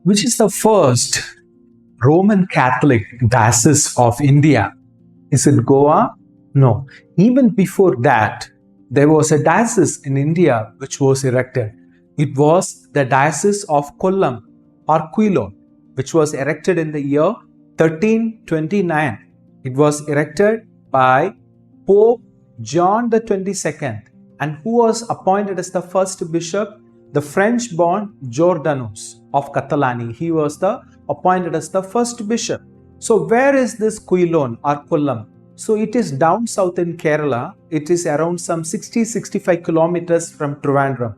Which is the first Roman Catholic diocese of India? Is it Goa? No. Even before that, there was a diocese in India which was erected. It was the Diocese of Kollam or Quilon, which was erected in the year 1329. It was erected by Pope John the 22nd, and who was appointed as the first bishop? The French-born Jordanus of Catalani. He was appointed as the first bishop. So where is this Quilon or Kollam? So it is down south in Kerala. It is around some 60-65 kilometers from Trivandrum.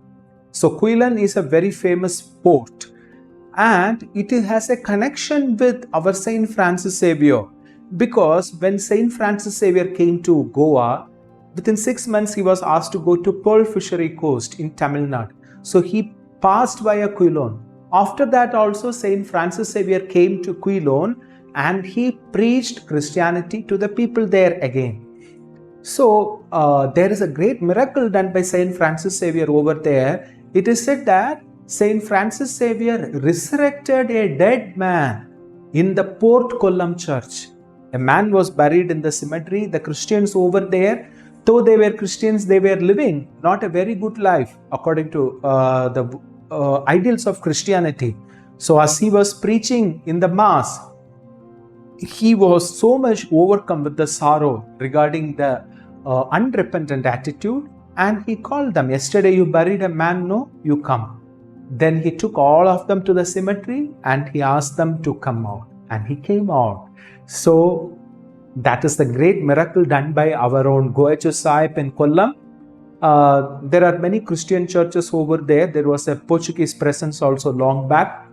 So Quilon is a very famous port, and it has a connection with our Saint Francis Xavier, because when Saint Francis Xavier came to Goa, within 6 months he was asked to go to Pearl Fishery Coast in Tamil Nadu. So he passed via Quilon. After that also Saint Francis Xavier came to Quilon and he preached Christianity to the people there again. So there is a great miracle done by Saint Francis Xavier over there. It is said that Saint Francis Xavier resurrected a dead man in the Port Kollam church. A man was buried in the cemetery. The Christians over there, though they were Christians, they were living not a very good life according to the ideals of Christianity. So as he was preaching in the mass, he was so much overcome with the sorrow regarding the unrepentant attitude, and he called them. Yesterday you buried a man, no, you come. Then he took all of them to the cemetery and he asked them to come out, and he came out. So that is the great miracle done by our own Goecho Sahib in Kollam. There are many Christian churches over there. There was a Portuguese presence also long back.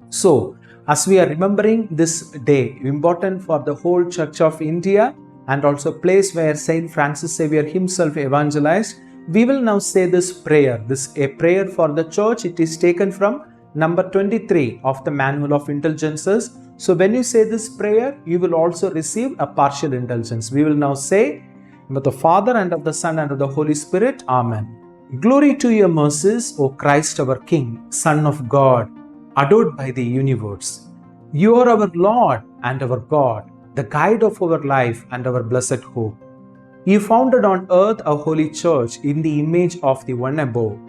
So as we are remembering this day, important for the whole Church of India and also place where Saint Francis Xavier himself evangelized, we will now say this prayer. This a prayer for the church. It is taken from number 23 of the Manual of Indulgences. So when you say this prayer, you will also receive a partial indulgence. We will now say, in the name of the Father and of the Son and of the Holy Spirit. Amen. Glory to your mercies, O Christ our King, Son of God, adored by the universe. You are our Lord and our God, the guide of our life and our blessed hope. You founded on earth a holy church in the image of the one above.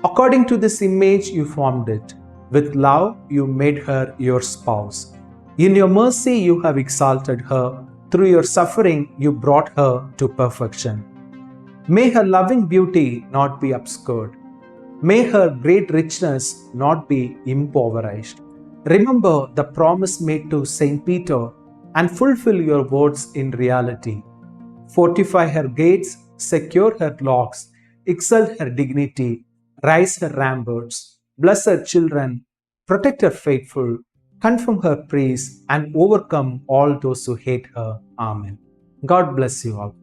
According to this image you formed it. With love you made her your spouse. In your mercy you have exalted her. Through your suffering you brought her to perfection. May her loving beauty not be obscured. May her great richness not be impoverished. Remember the promise made to Saint Peter and fulfill your words in reality. Fortify her gates, secure her locks, exalt her dignity, rise her ramparts, bless her children, protect her faithful, confirm her praise, and overcome all those who hate her. Amen. God bless you all.